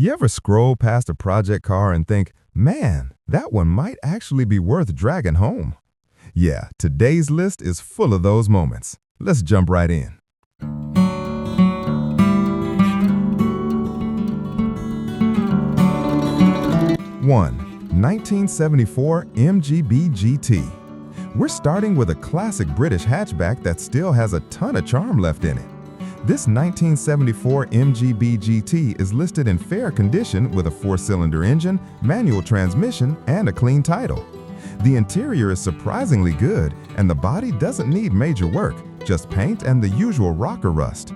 You ever scroll past a project car and think, man, that one might actually be worth dragging home? Yeah, today's list is full of those moments. Let's jump right in. 1974 MGB GT. We're starting with a classic British hatchback that still has a ton of charm left in it. This 1974 MGB GT is listed in fair condition with a 4-cylinder engine, manual transmission, and a clean title. The interior is surprisingly good, and the body doesn't need major work, just paint and the usual rocker rust.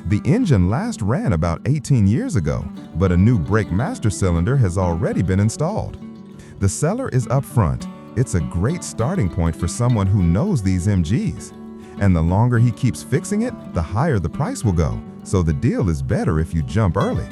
The engine last ran about 18 years ago, but a new brake master cylinder has already been installed. The seller is up front. It's a great starting point for someone who knows these MGs. And the longer he keeps fixing it, the higher the price will go, so the deal is better if you jump early.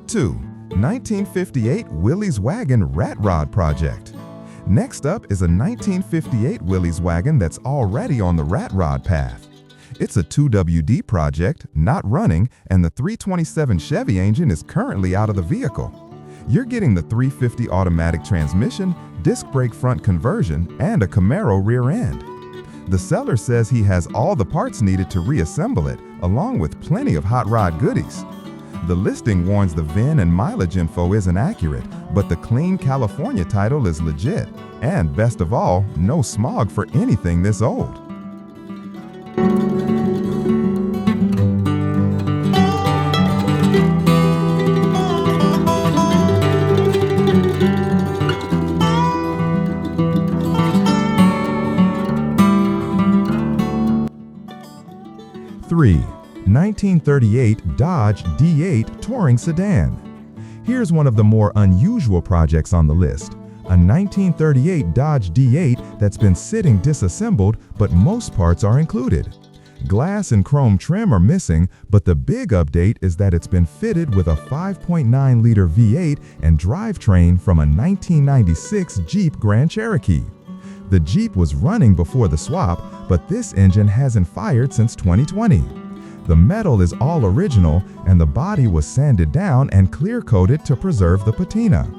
Two, 1958 Willys Wagon Rat Rod Project. Next up is a 1958 Willys Wagon that's already on the rat rod path. It's a 2WD project, not running, and the 327 Chevy engine is currently out of the vehicle. You're getting the 350 automatic transmission, disc brake front conversion, and a Camino rear end. The seller says he has all the parts needed to reassemble it, along with plenty of hot rod goodies. The listing warns the VIN and mileage info isn't accurate, but the clean California title is legit. And best of all, no smog for anything this old. Three, 1938 Dodge D8 Touring Sedan. Here's one of the more unusual projects on the list. A 1938 Dodge D8 that's been sitting disassembled, but most parts are included. Glass and chrome trim are missing, but the big update is that it's been fitted with a 5.9-liter V8 and drivetrain from a 1996 Jeep Grand Cherokee. The Jeep was running before the swap, but this engine hasn't fired since 2020. The metal is all original, and the body was sanded down and clear-coated to preserve the patina.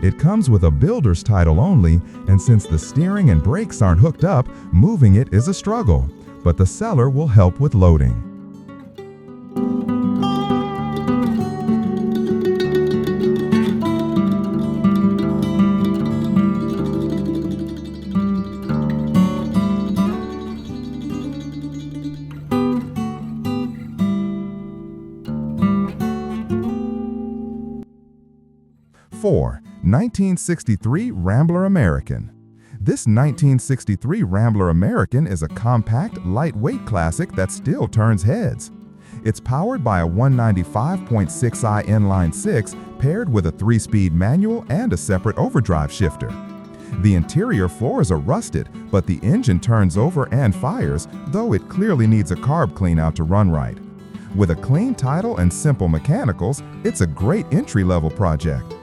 It comes with a builder's title only, and since the steering and brakes aren't hooked up, moving it is a struggle, but the seller will help with loading. Four, 1963 Rambler American. This 1963 Rambler American is a compact, lightweight classic that still turns heads. It's powered by a 195.6i inline-6 paired with a 3-speed manual and a separate overdrive shifter. The interior floors are rusted, but the engine turns over and fires, though it clearly needs a carb clean-out to run right. With a clean title and simple mechanicals, it's a great entry-level project.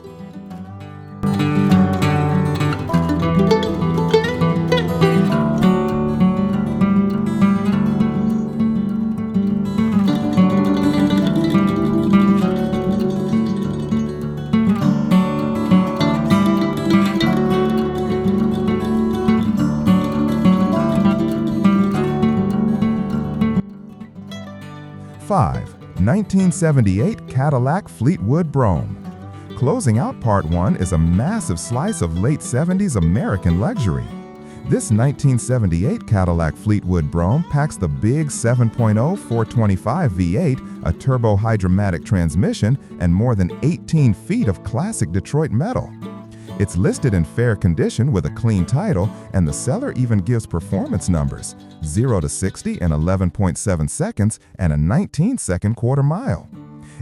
5. 1978 Cadillac Fleetwood Brougham. Closing out Part 1 is a massive slice of late 70s American luxury. This 1978 Cadillac Fleetwood Brougham packs the big 7.0 425 V8, a turbo hydromatic transmission, and more than 18 feet of classic Detroit metal. It's listed in fair condition with a clean title, and the seller even gives performance numbers, 0 to 60 in 11.7 seconds and a 19-second quarter mile.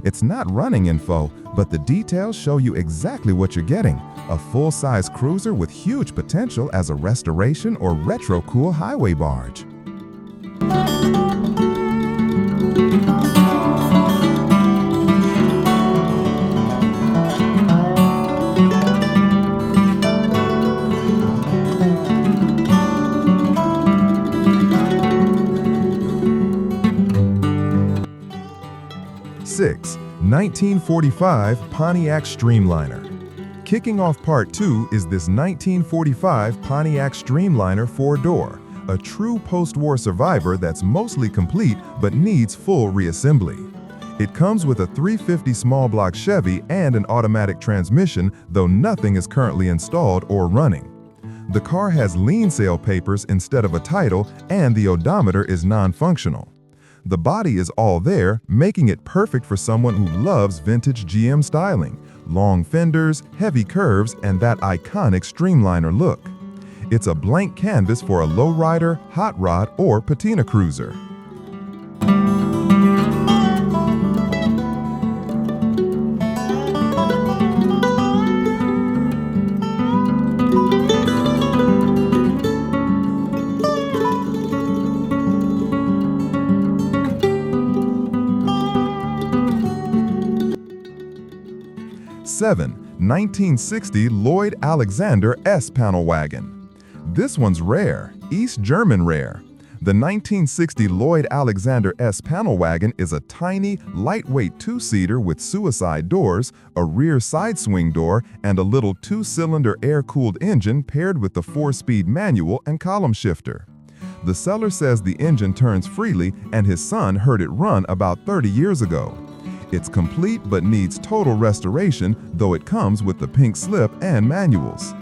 It's not running info, but the details show you exactly what you're getting, a full-size cruiser with huge potential as a restoration or retro-cool highway barge. 6. 1945 Pontiac Streamliner. Kicking off Part 2 is this 1945 Pontiac Streamliner 4-door, a true post-war survivor that's mostly complete but needs full reassembly. It comes with a 350 small block Chevy and an automatic transmission, though nothing is currently installed or running. The car has lien sale papers instead of a title, and the odometer is non-functional. The body is all there, making it perfect for someone who loves vintage GM styling, long fenders, heavy curves, and that iconic Streamliner look. It's a blank canvas for a lowrider, hot rod, or patina cruiser. Seven. 1960 Lloyd Alexander S-Panel Wagon. This one's rare, East German rare. The 1960 Lloyd Alexander S-Panel Wagon is a tiny, lightweight two-seater with suicide doors, a rear side swing door, and a little two-cylinder air-cooled engine paired with the 4-speed manual and column shifter. The seller says the engine turns freely and his son heard it run about 30 years ago. It's complete but needs total restoration, though it comes with the pink slip and manuals.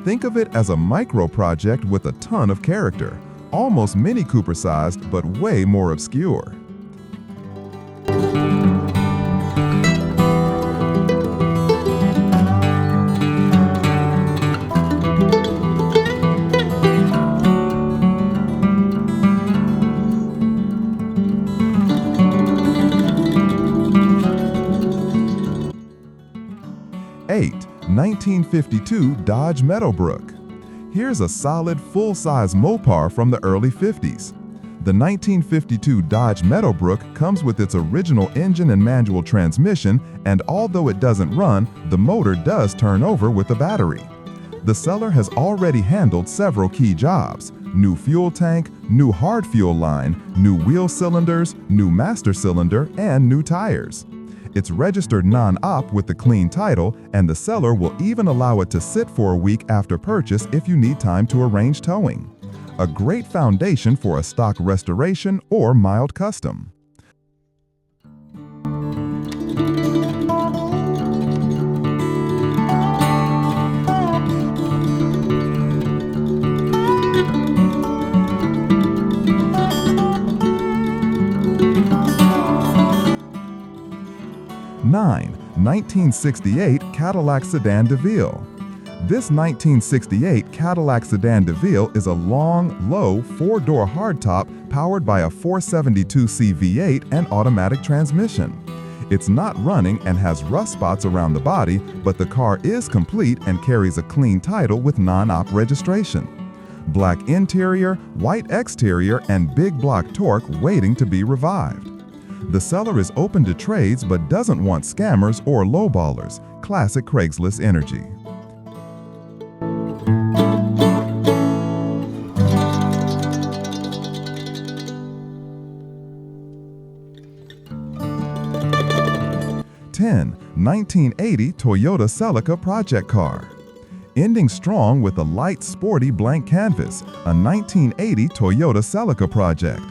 Think of it as a micro project with a ton of character, almost Mini Cooper sized but way more obscure. Eight. 1952 Dodge Meadowbrook. Here's a solid full-size Mopar from the early 50s. The 1952 Dodge Meadowbrook comes with its original engine and manual transmission, and although it doesn't run, the motor does turn over with a battery. The seller has already handled several key jobs: new fuel tank, new hard fuel line, new wheel cylinders, new master cylinder, and new tires. It's registered non-op with the clean title, and the seller will even allow it to sit for a week after purchase if you need time to arrange towing. A great foundation for a stock restoration or mild custom. Nine. 1968 Cadillac Sedan Deville. This 1968 Cadillac Sedan Deville is a long, low, 4-door hardtop powered by a 472C V8 and automatic transmission. It's not running and has rust spots around the body, but the car is complete and carries a clean title with non-op registration. Black interior, white exterior, and big block torque waiting to be revived. The seller is open to trades but doesn't want scammers or lowballers. Classic Craigslist energy. Ten. 1980 Toyota Celica project car. Ending strong with a light, sporty blank canvas, a 1980 Toyota Celica project.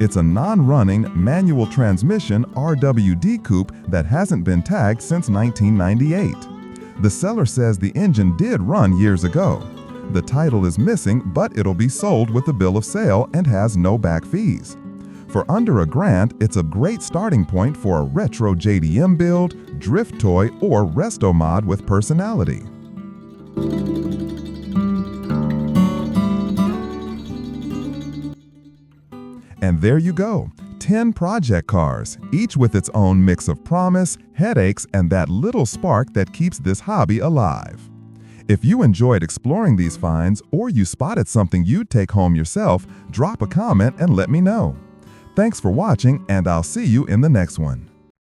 It's a non-running, manual transmission RWD coupe that hasn't been tagged since 1998. The seller says the engine did run years ago. The title is missing, but it'll be sold with a bill of sale and has no back fees. For under $1,000, it's a great starting point for a retro JDM build, drift toy, or resto mod with personality. And there you go, 10 project cars, each with its own mix of promise, headaches, and that little spark that keeps this hobby alive. If you enjoyed exploring these finds or you spotted something you'd take home yourself, drop a comment and let me know. Thanks for watching, and I'll see you in the next one.